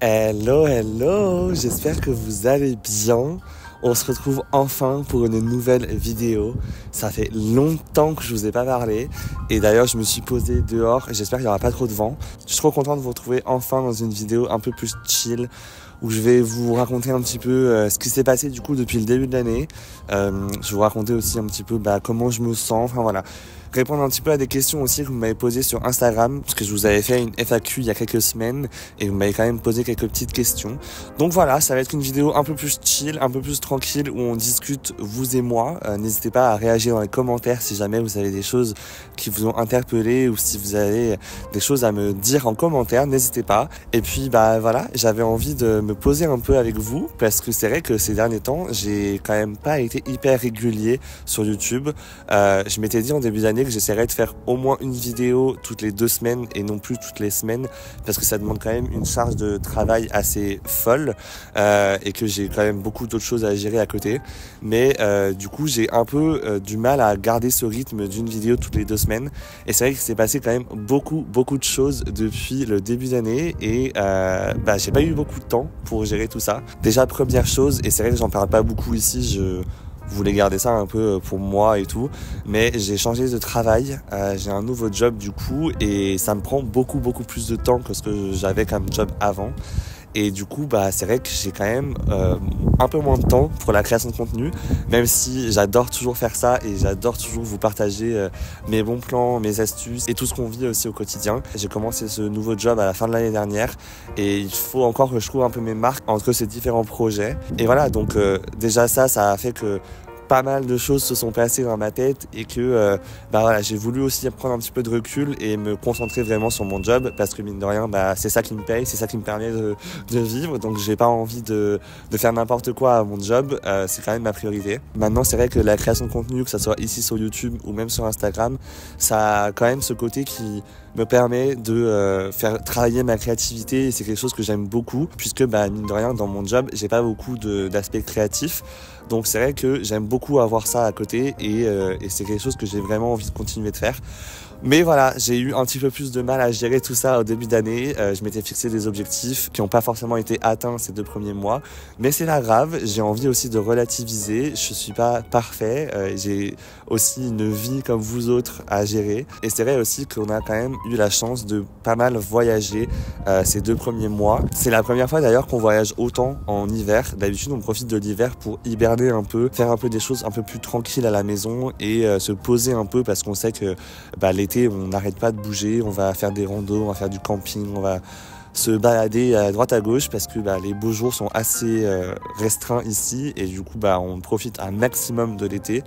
Hello, hello, j'espère que vous allez bien. On se retrouve enfin pour une nouvelle vidéo. Ça fait longtemps que je vous ai pas parlé. Et d'ailleurs, je me suis posé dehors. J'espère qu'il n'y aura pas trop de vent. Je suis trop content de vous retrouver enfin dans une vidéo un peu plus chill, où je vais vous raconter un petit peu ce qui s'est passé du coup depuis le début de l'année. Je vais vous raconter aussi un petit peu comment je me sens. Enfin voilà. Répondre un petit peu à des questions aussi que vous m'avez posées sur Instagram, parce que je vous avais fait une FAQ il y a quelques semaines et vous m'avez quand même posé quelques petites questions. Donc voilà, ça va être une vidéo un peu plus chill, un peu plus tranquille, où on discute vous et moi. N'hésitez pas à réagir dans les commentaires si jamais vous avez des choses qui vous ont interpellé ou si vous avez des choses à me dire en commentaire, n'hésitez pas. Et puis voilà, j'avais envie de me poser un peu avec vous, parce que c'est vrai que ces derniers temps, j'ai quand même pas été hyper régulier sur YouTube. Je m'étais dit en début d'année que j'essaierais de faire au moins une vidéo toutes les 2 semaines et non plus toutes les semaines, parce que ça demande quand même une charge de travail assez folle et que j'ai quand même beaucoup d'autres choses à gérer à côté. Mais du coup j'ai un peu du mal à garder ce rythme d'une vidéo toutes les 2 semaines, et c'est vrai qu'il s'est passé quand même beaucoup de choses depuis le début d'année et j'ai pas eu beaucoup de temps pour gérer tout ça. Déjà, première chose, et c'est vrai que j'en parle pas beaucoup ici, je voulais garder ça un peu pour moi et tout, mais j'ai changé de travail, j'ai un nouveau job du coup, et ça me prend beaucoup plus de temps que ce que j'avais comme job avant. Et du coup, c'est vrai que j'ai quand même un peu moins de temps pour la création de contenu, même si j'adore toujours faire ça et j'adore toujours vous partager mes bons plans, mes astuces et tout ce qu'on vit aussi au quotidien. J'ai commencé ce nouveau job à la fin de l'année dernière et il faut encore que je trouve un peu mes marques entre ces différents projets. Et voilà, donc déjà ça a fait que pas mal de choses se sont passées dans ma tête et que j'ai voulu aussi prendre un petit peu de recul et me concentrer vraiment sur mon job, parce que mine de rien c'est ça qui me paye, c'est ça qui me permet de vivre, donc j'ai pas envie de faire n'importe quoi à mon job, c'est quand même ma priorité. Maintenant, c'est vrai que la création de contenu, que ça soit ici sur YouTube ou même sur Instagram, ça a quand même ce côté qui me permet de faire travailler ma créativité, et c'est quelque chose que j'aime beaucoup, puisque mine de rien dans mon job j'ai pas beaucoup d'aspects créatifs. Donc c'est vrai que j'aime beaucoup avoir ça à côté et c'est quelque chose que j'ai vraiment envie de continuer de faire. Mais voilà, j'ai eu un petit peu plus de mal à gérer tout ça au début d'année. Je m'étais fixé des objectifs qui n'ont pas forcément été atteints ces 2 premiers mois. Mais c'est pas grave, j'ai envie aussi de relativiser. Je suis pas parfait, j'ai aussi une vie comme vous autres à gérer. Et c'est vrai aussi qu'on a quand même eu la chance de pas mal voyager ces 2 premiers mois. C'est la première fois d'ailleurs qu'on voyage autant en hiver. D'habitude, on profite de l'hiver pour hiberner un peu, faire un peu des choses un peu plus tranquilles à la maison et se poser un peu, parce qu'on sait que l'été, on n'arrête pas de bouger, on va faire des randos, on va faire du camping, on va se balader à droite à gauche, parce que les beaux jours sont assez restreints ici, et du coup on profite un maximum de l'été.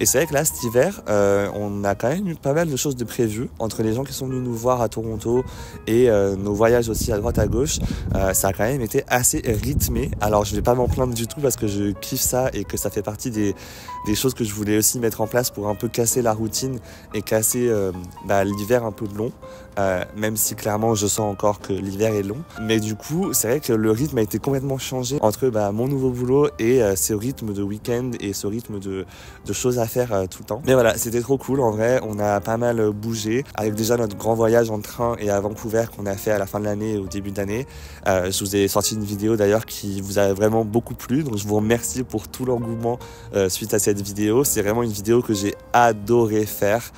Et c'est vrai que là, cet hiver, on a quand même eu pas mal de choses de prévues, entre les gens qui sont venus nous voir à Toronto et nos voyages aussi à droite à gauche. Ça a quand même été assez rythmé. Alors je vais pas m'en plaindre du tout, parce que je kiffe ça et que ça fait partie des choses que je voulais aussi mettre en place pour un peu casser la routine et casser l'hiver un peu long. Même si clairement je sens encore que l'hiver est long, mais du coup c'est vrai que le rythme a été complètement changé entre mon nouveau boulot et ce rythme de week-end et ce rythme de choses à faire tout le temps. Mais voilà, c'était trop cool en vrai, on a pas mal bougé avec déjà notre grand voyage en train et à Vancouver qu'on a fait à la fin de l'année et au début d'année. Je vous ai sorti une vidéo d'ailleurs qui vous a vraiment beaucoup plu, donc je vous remercie pour tout l'engouement suite à cette vidéo. C'est vraiment une vidéo que j'ai adoré faire.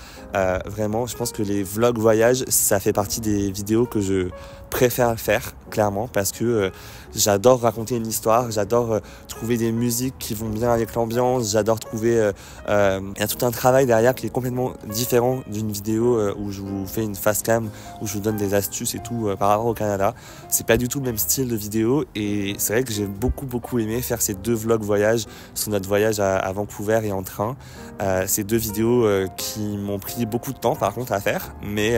Vraiment, je pense que les vlogs voyages, ça fait partie des vidéos que je préfère faire, clairement, parce que j'adore raconter une histoire, j'adore trouver des musiques qui vont bien avec l'ambiance, j'adore trouver... il y a tout un travail derrière qui est complètement différent d'une vidéo où je vous fais une face cam, où je vous donne des astuces et tout par rapport au Canada. C'est pas du tout le même style de vidéo, et c'est vrai que j'ai beaucoup aimé faire ces 2 vlogs voyages sur notre voyage à Vancouver et en train. Ces 2 vidéos qui m'ont pris beaucoup de temps par contre à faire, mais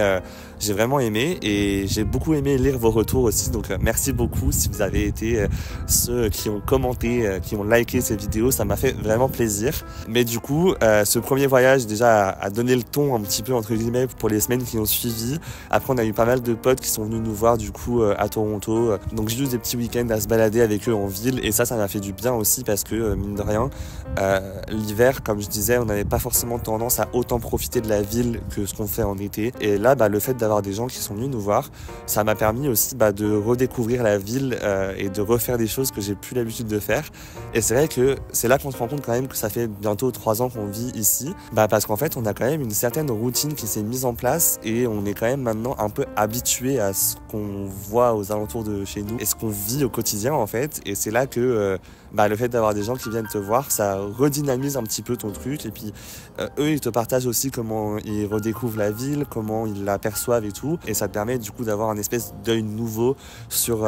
j'ai vraiment aimé, et j'ai beaucoup aimé lire vos retours aussi, donc merci beaucoup si vous avez été ceux qui ont commenté, qui ont liké ces vidéos, ça m'a fait vraiment plaisir. Mais du coup, ce premier voyage déjà a donné le ton un petit peu entre guillemets pour les semaines qui ont suivi. Après, on a eu pas mal de potes qui sont venus nous voir du coup à Toronto, donc j'ai eu des petits week-ends à se balader avec eux en ville, et ça m'a fait du bien aussi, parce que mine de rien, l'hiver, comme je disais, on n'avait pas forcément tendance à autant profiter de la ville que ce qu'on fait en été, et là le fait d'avoir des gens qui sont venus nous voir, ça m'a permis permis aussi de redécouvrir la ville et de refaire des choses que j'ai plus l'habitude de faire. Et c'est vrai que c'est là qu'on se rend compte quand même que ça fait bientôt 3 ans qu'on vit ici, parce qu'en fait on a quand même une certaine routine qui s'est mise en place et on est quand même maintenant un peu habitué à ce qu'on voit aux alentours de chez nous et ce qu'on vit au quotidien en fait. Et c'est là que le fait d'avoir des gens qui viennent te voir, ça redynamise un petit peu ton truc. Et puis eux ils te partagent aussi comment ils redécouvrent la ville, comment ils la perçoivent et tout, et ça te permet du coup d'avoir un espèce d'œil nouveau sur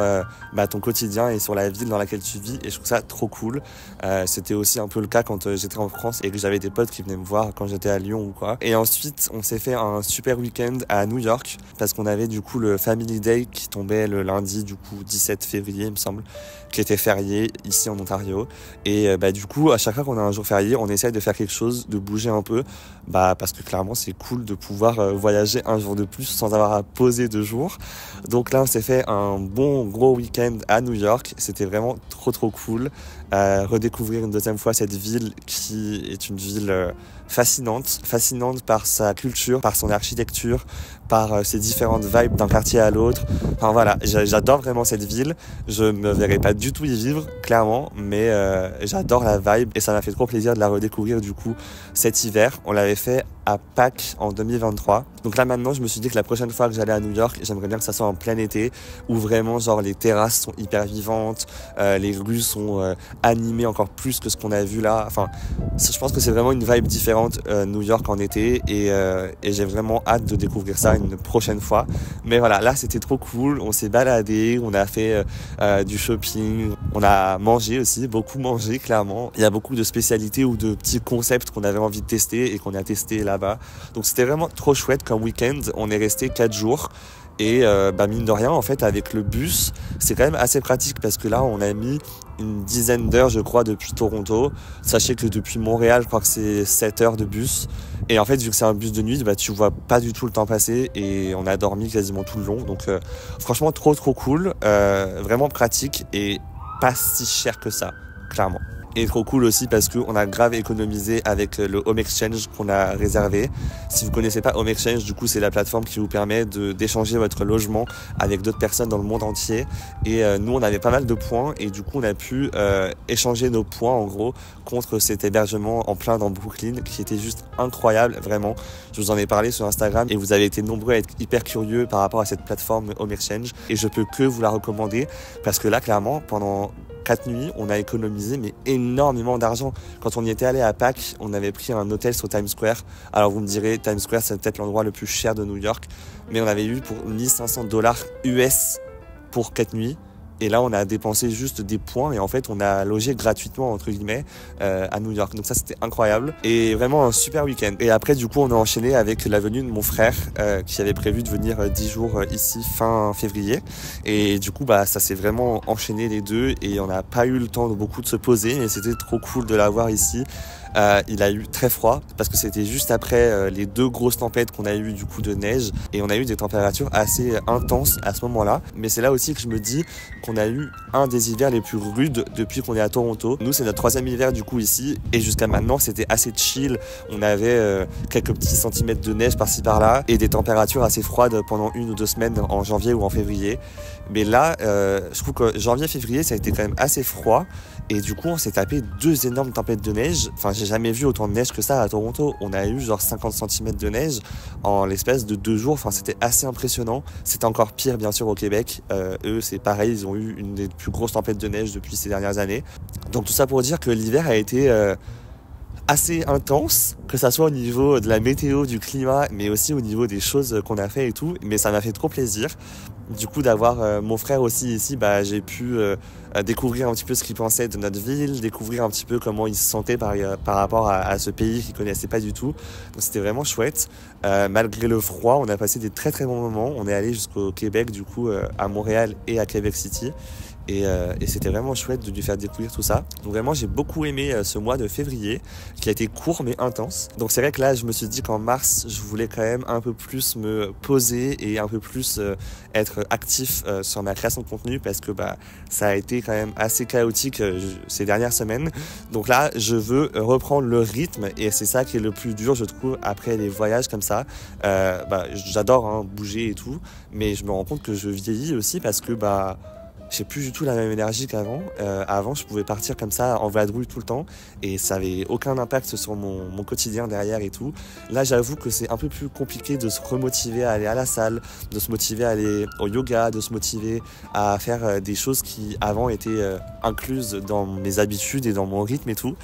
ton quotidien et sur la ville dans laquelle tu vis, et je trouve ça trop cool. C'était aussi un peu le cas quand j'étais en France et que j'avais des potes qui venaient me voir quand j'étais à Lyon ou quoi. Et ensuite on s'est fait un super week-end à New York parce qu'on avait du coup le Family Day qui tombait le lundi du coup 17 février il me semble, qui était férié ici en Ontario. Et du coup à chaque fois qu'on a un jour férié, on essaye de faire quelque chose, de bouger un peu, parce que clairement c'est cool de pouvoir voyager un jour de plus sans avoir à poser 2 jours. Donc là on s'est fait un bon gros week-end à New York, c'était vraiment trop cool. Redécouvrir une deuxième fois cette ville qui est une ville fascinante par sa culture, par son architecture, par ses différentes vibes d'un quartier à l'autre. Enfin voilà, j'adore vraiment cette ville. Je me verrai pas du tout y vivre, clairement, mais j'adore la vibe et ça m'a fait trop plaisir de la redécouvrir du coup cet hiver. On l'avait fait à Pâques en 2023. Donc là maintenant, je me suis dit que la prochaine fois que j'allais à New York, j'aimerais bien que ça soit en plein été, où vraiment genre les terrasses sont hyper vivantes, les rues sont animées encore plus que ce qu'on a vu là. Enfin, je pense que c'est vraiment une vibe différente New York en été, et j'ai vraiment hâte de découvrir ça une prochaine fois. Mais voilà, là c'était trop cool, on s'est baladé, on a fait du shopping, on a mangé aussi, beaucoup mangé clairement. Il y a beaucoup de spécialités ou de petits concepts qu'on avait envie de tester et qu'on a testé là-bas. Donc c'était vraiment trop chouette comme week-end. On est resté 4 jours. Et mine de rien, en fait, avec le bus, c'est quand même assez pratique parce que là, on a mis une dizaine d'heures, je crois, depuis Toronto. Sachez que depuis Montréal, je crois que c'est 7 heures de bus. Et en fait, vu que c'est un bus de nuit, tu vois pas du tout le temps passer et on a dormi quasiment tout le long. Donc, franchement, trop cool. Vraiment pratique et pas si cher que ça, clairement. Et trop cool aussi parce qu'on a grave économisé avec le Home Exchange qu'on a réservé. Si vous connaissez pas Home Exchange, du coup c'est la plateforme qui vous permet d'échanger votre logement avec d'autres personnes dans le monde entier. Et nous on avait pas mal de points et du coup on a pu échanger nos points en gros contre cet hébergement en plein dans Brooklyn qui était juste incroyable, vraiment. Je vous en ai parlé sur Instagram et vous avez été nombreux à être hyper curieux par rapport à cette plateforme Home Exchange et je peux que vous la recommander parce que là clairement pendant 4 nuits, on a économisé mais énormément d'argent. Quand on y était allé à Pâques, on avait pris un hôtel sur Times Square. Alors vous me direz, Times Square c'est peut-être l'endroit le plus cher de New York, mais on avait eu pour $1 500 US pour 4 nuits. Et là, on a dépensé juste des points et en fait, on a logé gratuitement, entre guillemets, à New York. Donc ça, c'était incroyable et vraiment un super week-end. Et après, du coup, on a enchaîné avec la venue de mon frère qui avait prévu de venir 10 jours ici fin février. Et du coup, ça s'est vraiment enchaîné les deux et on n'a pas eu le temps de beaucoup de se poser, mais c'était trop cool de l'avoir ici. Il a eu très froid parce que c'était juste après les 2 grosses tempêtes qu'on a eu du coup de neige et on a eu des températures assez intenses à ce moment-là. Mais c'est là aussi que je me dis qu'on a eu un des hivers les plus rudes depuis qu'on est à Toronto. Nous c'est notre 3e hiver du coup ici et jusqu'à maintenant c'était assez chill. On avait quelques petits centimètres de neige par-ci par-là et des températures assez froides pendant 1 ou 2 semaines en janvier ou en février. Mais là je trouve que janvier-février ça a été quand même assez froid. Et du coup, on s'est tapé 2 énormes tempêtes de neige. Enfin, j'ai jamais vu autant de neige que ça à Toronto. On a eu genre 50 cm de neige en l'espace de 2 jours. Enfin, c'était assez impressionnant. C'était encore pire, bien sûr, au Québec. Eux, c'est pareil. Ils ont eu une des plus grosses tempêtes de neige depuis ces dernières années. Donc, tout ça pour dire que l'hiver a été assez intense, que ça soit au niveau de la météo, du climat, mais aussi au niveau des choses qu'on a fait et tout. Mais ça m'a fait trop plaisir. Du coup, d'avoir mon frère aussi ici, j'ai pu découvrir un petit peu ce qu'il pensait de notre ville, découvrir un petit peu comment il se sentait par rapport à ce pays qu'il connaissait pas du tout. Donc c'était vraiment chouette. Malgré le froid, on a passé des très bons moments. On est allé jusqu'au Québec, du coup, à Montréal et à Québec City. et c'était vraiment chouette de lui faire découvrir tout ça. Donc vraiment j'ai beaucoup aimé ce mois de février qui a été court mais intense. Donc c'est vrai que là je me suis dit qu'en mars je voulais quand même un peu plus me poser et un peu plus être actif sur ma création de contenu parce que ça a été quand même assez chaotique ces dernières semaines. Donc là je veux reprendre le rythme et c'est ça qui est le plus dur je trouve après les voyages comme ça. J'adore bouger et tout, mais je me rends compte que je vieillis aussi parce que j'ai plus du tout la même énergie qu'avant. Avant, je pouvais partir comme ça en vadrouille tout le temps et ça avait aucun impact sur mon quotidien derrière et tout. Là, j'avoue que c'est un peu plus compliqué de se remotiver à aller à la salle, de se motiver à aller au yoga, de se motiver à faire des choses qui avant étaient incluses dans mes habitudes et dans mon rythme et tout.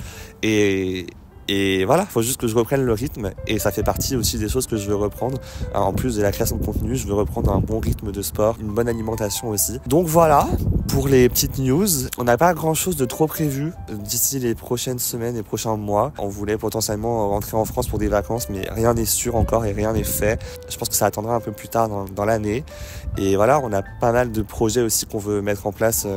Et voilà, il faut juste que je reprenne le rythme et ça fait partie aussi des choses que je veux reprendre. En plus de la création de contenu, je veux reprendre un bon rythme de sport, une bonne alimentation aussi. Donc voilà, pour les petites news, on n'a pas grand chose de trop prévu d'ici les prochaines semaines et prochains mois. On voulait potentiellement rentrer en France pour des vacances, mais rien n'est sûr encore et rien n'est fait. Je pense que ça attendra un peu plus tard dans l'année. Et voilà, on a pas mal de projets aussi qu'on veut mettre en place,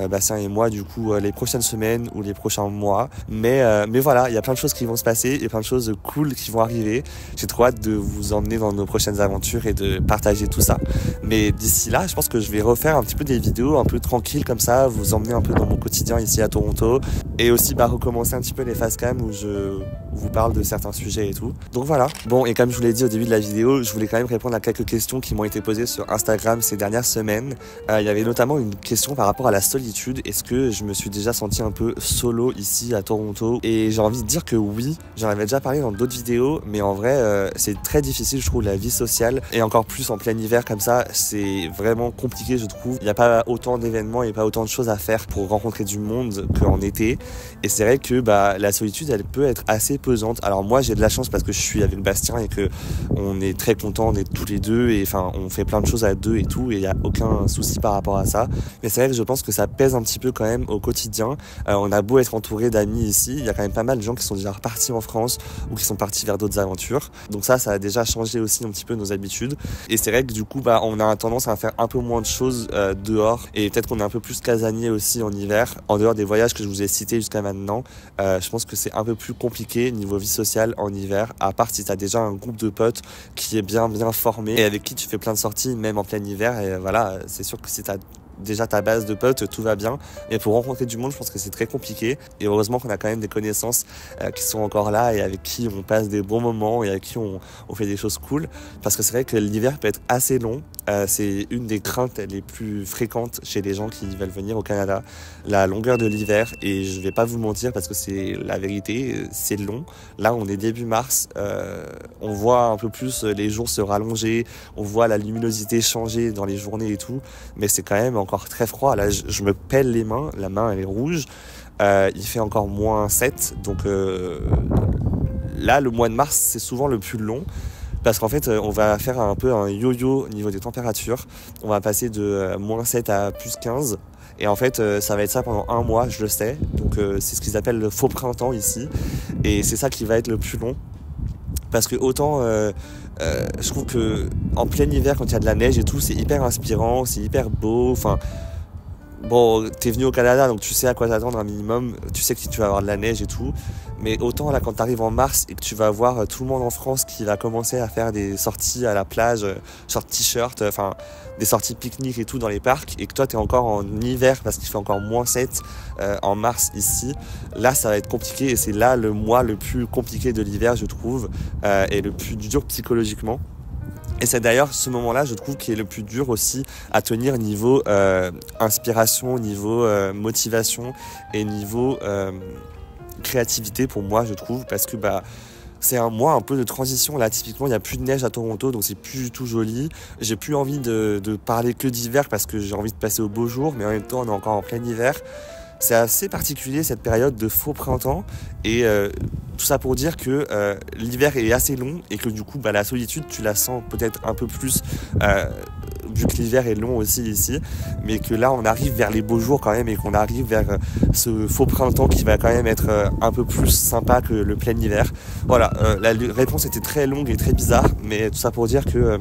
Bastien et moi, du coup, les prochaines semaines ou les prochains mois. Mais voilà, il y a plein de choses qui vont se passer et plein de choses cool qui vont arriver. J'ai trop hâte de vous emmener dans nos prochaines aventures et de partager tout ça. Mais d'ici là, je pense que je vais refaire un petit peu des vidéos un peu tranquilles comme ça, vous emmener un peu dans mon quotidien ici à Toronto et aussi recommencer un petit peu les facecam où je vous parle de certains sujets et tout. Donc voilà. Bon, et comme je vous l'ai dit au début de la vidéo, je voulais quand même répondre à quelques questions qui m'ont été posées sur Instagram ces dernières semaines. Il y avait notamment une question par rapport à la solitude. Est-ce que je me suis déjà senti un peu solo ici à Toronto? Et j'ai envie de dire que oui, j'en avais déjà parlé dans d'autres vidéos, mais en vrai, c'est très difficile, je trouve, la vie sociale. Et encore plus en plein hiver comme ça, c'est vraiment compliqué, je trouve. Il n'y a pas autant d'événements et pas autant de choses à faire pour rencontrer du monde qu'en été. Et c'est vrai que la solitude, elle peut être assez pesante. Alors moi, j'ai de la chance parce que je suis avec Bastien et que on est très contents d'être tous les deux et enfin, on fait plein de choses à deux et tout et il n'y a aucun souci par rapport à ça. Mais c'est vrai que je pense que ça pèse un petit peu quand même au quotidien. On a beau être entouré d'amis ici, il y a quand même pas mal de gens qui sont déjà repartis en France ou qui sont partis vers d'autres aventures. Donc ça a déjà changé aussi un petit peu nos habitudes. Et c'est vrai que du coup, on a tendance à faire un peu moins de choses dehors et peut-être qu'on est un peu plus casanier aussi en hiver. En dehors des voyages que je vous ai cités jusqu'à maintenant, je pense que c'est un peu plus compliqué niveau vie sociale en hiver, à part si tu as déjà un groupe de potes qui est bien formé et avec qui tu fais plein de sorties même en plein hiver. Et voilà, c'est sûr que si tu as déjà ta base de potes, tout va bien. Mais pour rencontrer du monde, je pense que c'est très compliqué. Et heureusement qu'on a quand même des connaissances qui sont encore là et avec qui on passe des bons moments et avec qui on fait des choses cool. Parce que c'est vrai que l'hiver peut être assez long. C'est une des craintes les plus fréquentes chez les gens qui veulent venir au Canada. La longueur de l'hiver. Et je vais pas vous mentir parce que c'est la vérité, c'est long. Là, on est début mars. On voit un peu plus les jours se rallonger. On voit la luminosité changer dans les journées et tout. Mais c'est quand même encore très froid. Là, je me pèle les mains. La main, elle est rouge. Il fait encore -7. Donc là, le mois de mars, c'est souvent le plus long. Parce qu'en fait, on va faire un peu un yo-yo au niveau des températures. On va passer de -7 à +15. Et en fait, ça va être ça pendant un mois, je le sais. Donc c'est ce qu'ils appellent le faux printemps ici. Et c'est ça qui va être le plus long. Parce que autant, je trouve que en plein hiver, quand il y a de la neige et tout, c'est hyper inspirant, c'est hyper beau. Enfin, bon, t'es venu au Canada, donc tu sais à quoi t'attendre un minimum. Tu sais que tu vas avoir de la neige et tout. Mais autant là, quand t'arrives en mars et que tu vas voir tout le monde en France qui va commencer à faire des sorties à la plage, short t-shirt, enfin des sorties pique-nique et tout dans les parcs, et que toi t'es encore en hiver parce qu'il fait encore -7 en mars ici, là ça va être compliqué et c'est là le mois le plus compliqué de l'hiver, je trouve, et le plus dur psychologiquement. Et c'est d'ailleurs ce moment-là, je trouve, qui est le plus dur aussi à tenir niveau inspiration, niveau motivation et niveau créativité pour moi, je trouve, parce que c'est un mois un peu de transition. Là, typiquement, il n'y a plus de neige à Toronto, donc c'est plus du tout joli. J'ai plus envie de parler que d'hiver parce que j'ai envie de passer au beau jour, mais en même temps, on est encore en plein hiver. C'est assez particulier cette période de faux printemps et tout ça pour dire que l'hiver est assez long et que du coup la solitude tu la sens peut-être un peu plus vu que l'hiver est long aussi ici, mais que là on arrive vers les beaux jours quand même et qu'on arrive vers ce faux printemps qui va quand même être un peu plus sympa que le plein hiver. Voilà, la réponse était très longue et très bizarre, mais tout ça pour dire que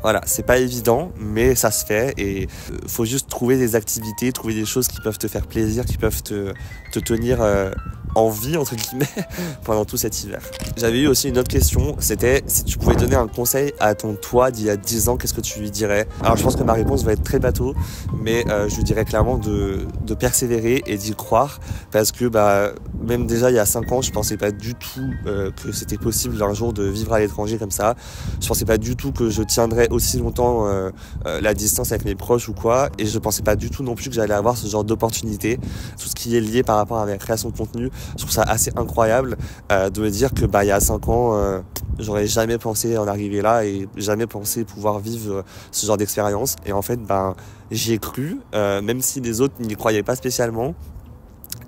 Voilà, c'est pas évident, mais ça se fait et faut juste trouver des activités, trouver des choses qui peuvent te faire plaisir, qui peuvent te tenir en vie, entre guillemets, pendant tout cet hiver. J'avais eu aussi une autre question, c'était si tu pouvais donner un conseil à ton toi d'il y a 10 ans, qu'est-ce que tu lui dirais? Alors je pense que ma réponse va être très bateau, mais je lui dirais clairement de persévérer et d'y croire, parce que même déjà il y a 5 ans, je pensais pas du tout que c'était possible un jour de vivre à l'étranger comme ça. Je pensais pas du tout que je tiendrais aussi longtemps la distance avec mes proches ou quoi, et je pensais pas du tout non plus que j'allais avoir ce genre d'opportunité. Tout ce qui est lié par rapport à ma création de contenu, je trouve ça assez incroyable de me dire que il y a 5 ans, j'aurais jamais pensé en arriver là et jamais pensé pouvoir vivre ce genre d'expérience. Et en fait, j'y ai cru, même si les autres n'y croyaient pas spécialement.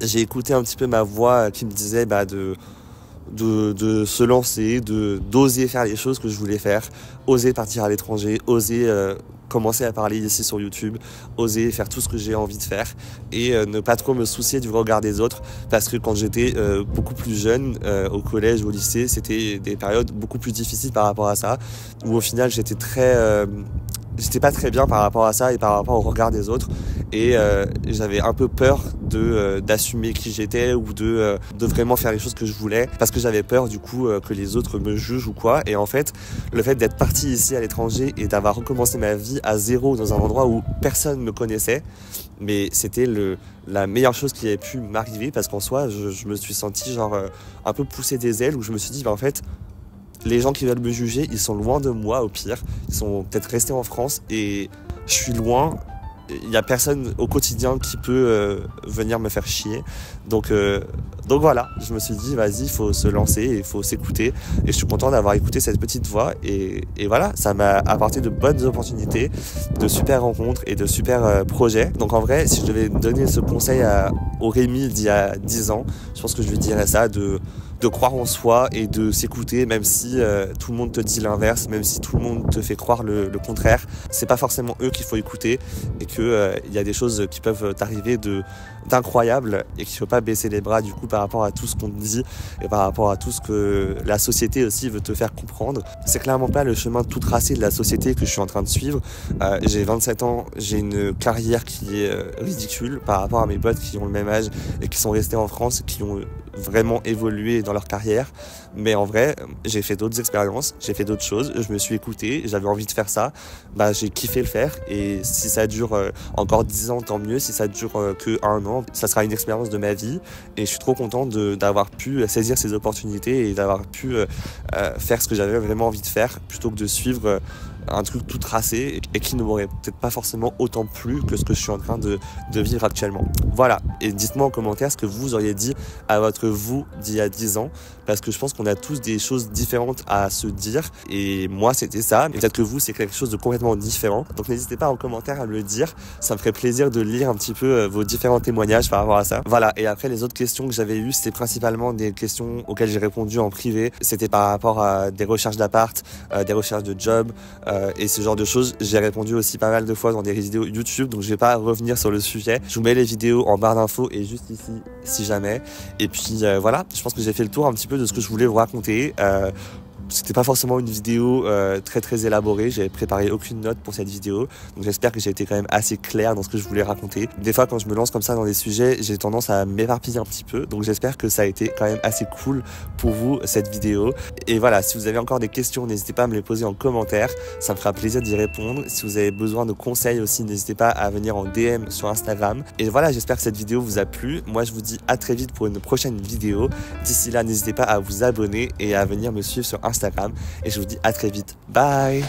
J'ai écouté un petit peu ma voix qui me disait de se lancer, d'oser faire les choses que je voulais faire, oser partir à l'étranger, oser commencer à parler ici sur YouTube, oser faire tout ce que j'ai envie de faire et ne pas trop me soucier du regard des autres, parce que quand j'étais beaucoup plus jeune, au collège, au lycée, c'était des périodes beaucoup plus difficiles par rapport à ça, où au final j'étais pas très bien par rapport à ça et par rapport au regard des autres, et j'avais un peu peur d'assumer qui j'étais ou de vraiment faire les choses que je voulais, parce que j'avais peur du coup que les autres me jugent ou quoi. Et en fait, le fait d'être parti ici à l'étranger et d'avoir recommencé ma vie à zéro dans un endroit où personne me connaissait, mais c'était la meilleure chose qui avait pu m'arriver, parce qu'en soi je me suis senti un peu poussé des ailes, où je me suis dit en fait, les gens qui veulent me juger, ils sont loin de moi au pire. Ils sont peut-être restés en France et je suis loin. Il n'y a personne au quotidien qui peut venir me faire chier. Donc voilà, je me suis dit vas-y, il faut se lancer, il faut s'écouter. Et je suis content d'avoir écouté cette petite voix. Et voilà, ça m'a apporté de bonnes opportunités, de super rencontres et de super projets. Donc en vrai, si je devais donner ce conseil au Rémi d'il y a 10 ans, je pense que je lui dirais ça, de croire en soi et de s'écouter, même si tout le monde te dit l'inverse, même si tout le monde te fait croire le contraire. C'est pas forcément eux qu'il faut écouter, et que y a des choses qui peuvent t'arriver d'incroyables, et qu'il faut pas baisser les bras du coup par rapport à tout ce qu'on te dit et par rapport à tout ce que la société aussi veut te faire comprendre. C'est clairement pas le chemin tout tracé de la société que je suis en train de suivre. J'ai 27 ans, j'ai une carrière qui est ridicule par rapport à mes potes qui ont le même âge et qui sont restés en France et qui ont vraiment évolué dans leur carrière. Mais en vrai, j'ai fait d'autres expériences, j'ai fait d'autres choses, je me suis écouté, j'avais envie de faire ça, j'ai kiffé le faire, et si ça dure encore 10 ans, tant mieux. Si ça dure que 1 an, ça sera une expérience de ma vie, et je suis trop content d'avoir pu saisir ces opportunités et d'avoir pu faire ce que j'avais vraiment envie de faire, plutôt que de suivre un truc tout tracé et qui ne m'aurait peut-être pas forcément autant plu que ce que je suis en train de vivre actuellement. Voilà, et dites-moi en commentaire ce que vous auriez dit à votre vous d'il y a 10 ans, parce que je pense qu'on a tous des choses différentes à se dire, et moi c'était ça, mais peut-être que vous c'est quelque chose de complètement différent. Donc n'hésitez pas en commentaire à me le dire, ça me ferait plaisir de lire un petit peu vos différents témoignages par rapport à ça. Voilà, et après les autres questions que j'avais eues, c'était principalement des questions auxquelles j'ai répondu en privé. C'était par rapport à des recherches d'appart, des recherches de job, et ce genre de choses. J'ai répondu aussi pas mal de fois dans des vidéos YouTube, donc je vais pas revenir sur le sujet. Je vous mets les vidéos en barre d'infos et juste ici si jamais. Et puis voilà, je pense que j'ai fait le tour un petit peu de ce que je voulais vous raconter. C'était pas forcément une vidéo très élaborée, j'avais préparé aucune note pour cette vidéo, donc j'espère que j'ai été quand même assez clair dans ce que je voulais raconter. Des fois quand je me lance comme ça dans des sujets, j'ai tendance à m'éparpiller un petit peu, donc j'espère que ça a été quand même assez cool pour vous cette vidéo. Et voilà, si vous avez encore des questions, n'hésitez pas à me les poser en commentaire, ça me fera plaisir d'y répondre. Si vous avez besoin de conseils aussi, n'hésitez pas à venir en DM sur Instagram. Et voilà, j'espère que cette vidéo vous a plu. Moi je vous dis à très vite pour une prochaine vidéo. D'ici là, n'hésitez pas à vous abonner et à venir me suivre sur Instagram, et je vous dis à très vite. Bye.